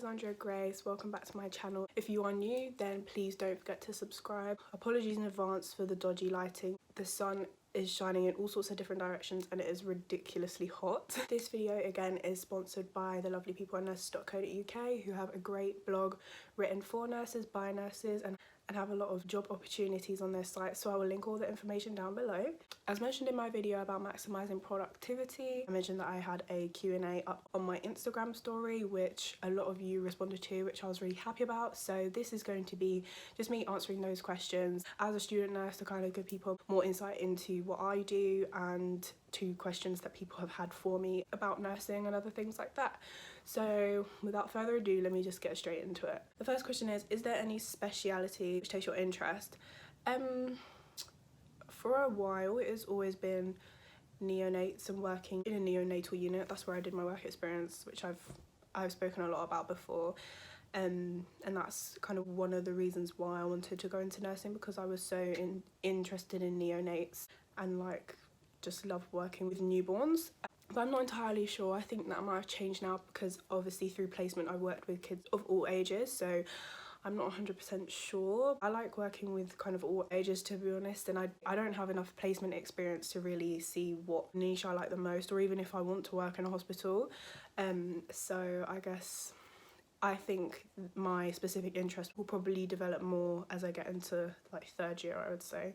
Alexandria Grace, welcome back to my channel. If you are new, then please don't forget to subscribe. Apologies in advance for the dodgy lighting. The sun is shining in all sorts of different directions and it is ridiculously hot. This video again is sponsored by the lovely people at Nurses.co.uk who have a great blog written for nurses, by nurses, and have a lot of job opportunities on their site, so I will link all the information down below. As mentioned in my video about maximising productivity, I mentioned that I had a Q&A up on my Instagram story which a lot of you responded to, which I was really happy about. So this is going to be just me answering those questions as a student nurse to kind of give people more insight into what I do and to questions that people have had for me about nursing and other things like that. So without further ado, let me just get straight into it. The first question is there any speciality which takes your interest? For a while it has always been neonates and working in a neonatal unit. That's where I did my work experience, which I've spoken a lot about before. And that's kind of one of the reasons why I wanted to go into nursing, because I was so interested in neonates and like just love working with newborns. But I'm not entirely sure. I think that might have changed now because obviously through placement I worked with kids of all ages, so I'm not 100% sure. I like working with kind of all ages, to be honest, and I don't have enough placement experience to really see what niche I like the most, or even if I want to work in a hospital. So I guess I think my specific interest will probably develop more as I get into like third year, I would say.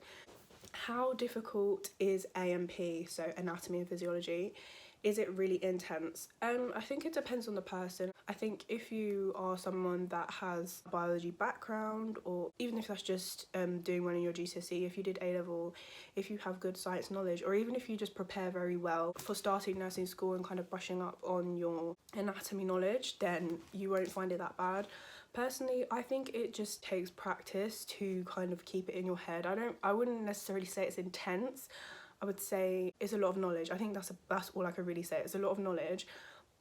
How difficult is A&P, so anatomy and physiology? Is it really intense? I think it depends on the person. I think if you are someone that has a biology background, or even if that's just doing one in your GCSE, if you did A-level, if you have good science knowledge, or even if you just prepare very well for starting nursing school and kind of brushing up on your anatomy knowledge, then you won't find it that bad. Personally, I think it just takes practice to kind of keep it in your head. I wouldn't necessarily say it's intense. I would say it's a lot of knowledge. I think that's all I can really say. It's a lot of knowledge,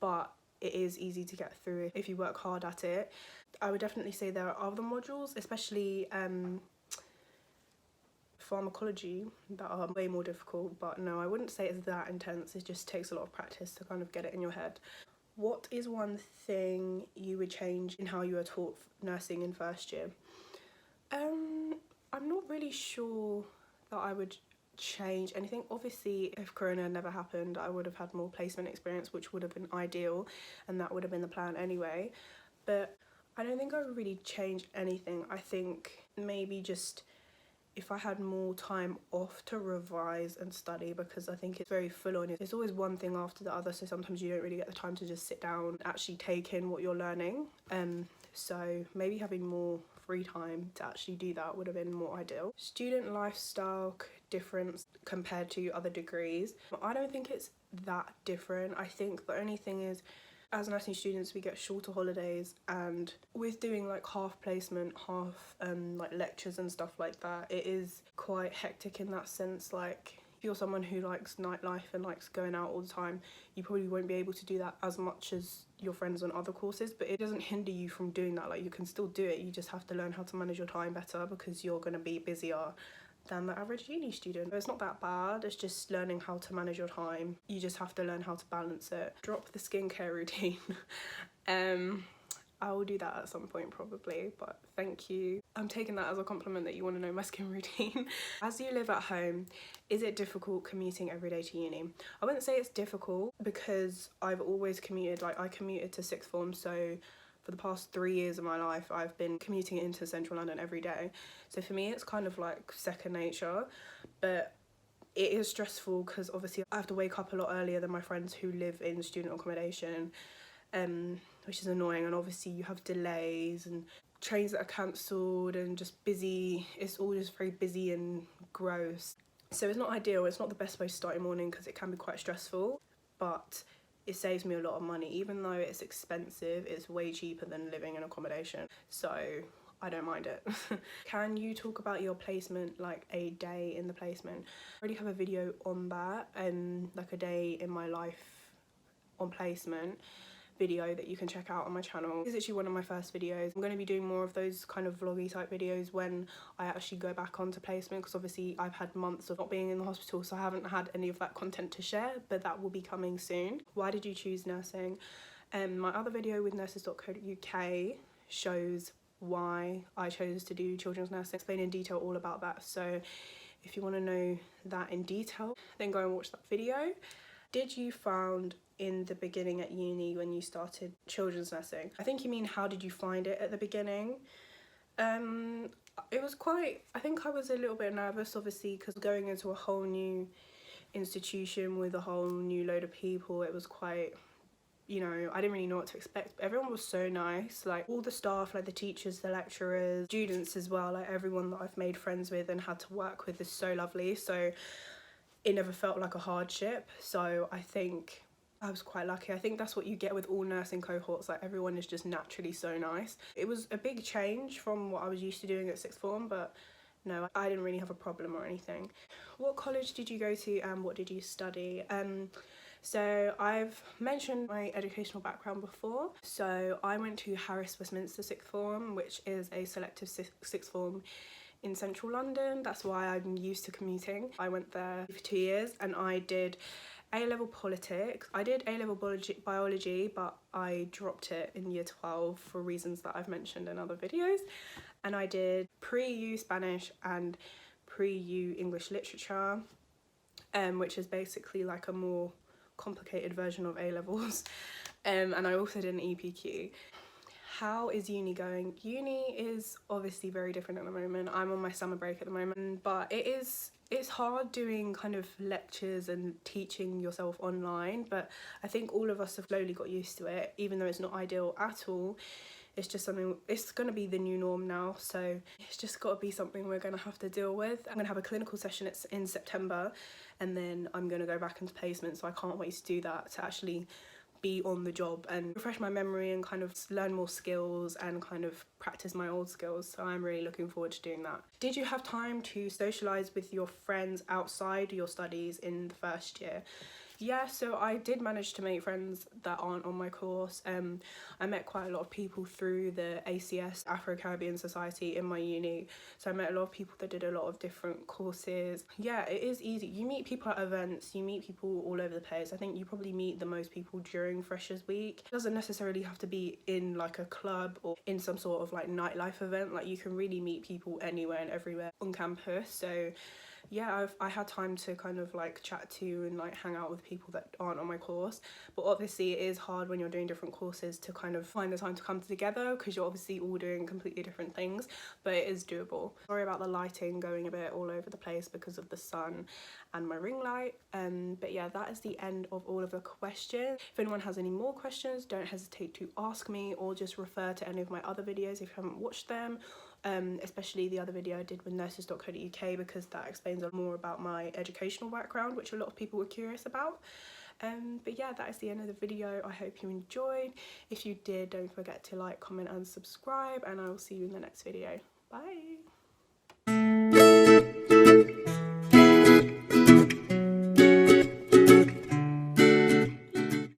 but it is easy to get through if you work hard at it. I would definitely say there are other modules, especially pharmacology, that are way more difficult, but no, I wouldn't say it's that intense. It just takes a lot of practice to kind of get it in your head. What is one thing you would change in how you are taught nursing in first year? I'm not really sure that I would change anything. Obviously, if Corona never happened, I would have had more placement experience, which would have been ideal, and that would have been the plan anyway. But I don't think I would really change anything. I think maybe just if I had more time off to revise and study, because I think it's very full on. It's always one thing after the other, so sometimes you don't really get the time to just sit down and actually take in what you're learning. So maybe having more free time to actually do that would have been more ideal. Student lifestyle difference compared to other degrees. I don't think it's that different. I think the only thing is, as nursing students we get shorter holidays, and with doing like half placement, half like lectures and stuff like that, it is quite hectic in that sense. Like if you're someone who likes nightlife and likes going out all the time, you probably won't be able to do that as much as your friends on other courses, but it doesn't hinder you from doing that. Like you can still do it, you just have to learn how to manage your time better because you're going to be busier than the average uni student. It's not that bad, it's just learning how to manage your time. You just have to learn how to balance it. Drop the skincare routine. I will do that at some point probably, but thank you. I'm taking that as a compliment that you want to know my skin routine. As you live at home, is it difficult commuting every day to uni? I wouldn't say it's difficult because I've always commuted. Like I commuted to sixth form, so for the past 3 years of my life I've been commuting into central London every day, so for me it's kind of like second nature. But it is stressful because obviously I have to wake up a lot earlier than my friends who live in student accommodation, which is annoying, and obviously you have delays and trains that are cancelled and just busy. It's all just very busy and gross, so it's not ideal. It's not the best way to start your morning because it can be quite stressful, but it saves me a lot of money. Even though it's expensive, it's way cheaper than living in accommodation, so I don't mind it. Can you talk about your placement, like a day in the placement? I already have a video on that, like a day in my life on placement video that you can check out on my channel. It's actually one of my first videos. I'm going to be doing more of those kind of vloggy type videos when I actually go back onto placement, because obviously I've had months of not being in the hospital, so I haven't had any of that content to share, but that will be coming soon. Why did you choose nursing? My other video with Nurses.co.uk shows why I chose to do children's nursing. I explain in detail all about that, so if you want to know that in detail, then go and watch that video. Did you found in the beginning at uni when you started children's nursing? I think you mean how did you find it at the beginning? It was quite, I think I was a little bit nervous, obviously, because going into a whole new institution with a whole new load of people, it was quite, you know, I didn't really know what to expect. But everyone was so nice, like all the staff, like the teachers, the lecturers, students as well, like everyone that I've made friends with and had to work with is so lovely. So it never felt like a hardship. So I think I was quite lucky. I think that's what you get with all nursing cohorts, like everyone is just naturally so nice. It was a big change from what I was used to doing at sixth form, but no, I didn't really have a problem or anything. What college did you go to and what did you study? So I've mentioned my educational background before. So I went to Harris Westminster Sixth Form, which is a selective sixth form in central London. That's why I'm used to commuting. I went there for 2 years and I did A-level politics. I did A-level biology, but I dropped it in year 12 for reasons that I've mentioned in other videos. And I did pre-U Spanish and pre-U English literature, which is basically like a more complicated version of A-levels. And I also did an EPQ. How is uni going? Uni is obviously very different at the moment. I'm on my summer break at the moment, but it's hard doing kind of lectures and teaching yourself online, but I think all of us have slowly got used to it, even though it's not ideal at all. It's just something, it's going to be the new norm now, so it's just got to be something we're going to have to deal with. I'm going to have a clinical session in September, and then I'm going to go back into placement, so I can't wait to do that, to actually be on the job and refresh my memory and kind of learn more skills and kind of practice my old skills. So I'm really looking forward to doing that. Did you have time to socialise with your friends outside your studies in the first year? Yeah, so I did manage to make friends that aren't on my course. I met quite a lot of people through the ACS, Afro-Caribbean Society, in my uni. So I met a lot of people that did a lot of different courses. Yeah, it is easy. You meet people at events, you meet people all over the place. I think you probably meet the most people during Freshers Week. It doesn't necessarily have to be in like a club or in some sort of like nightlife event. Like you can really meet people anywhere and everywhere on campus. So yeah, I had time to kind of like chat to and like hang out with people that aren't on my course, but obviously it is hard when you're doing different courses to kind of find the time to come together because you're obviously all doing completely different things, but it is doable. Sorry about the lighting going a bit all over the place because of the sun and my ring light, but yeah, that is the end of all of the questions. If anyone has any more questions, don't hesitate to ask me or just refer to any of my other videos if you haven't watched them. Especially the other video I did with Nurses.co.uk, because that explains a lot more about my educational background, which a lot of people were curious about. But yeah, that is the end of the video. I hope you enjoyed. If you did, don't forget to like, comment and subscribe, and I will see you in the next video. Bye!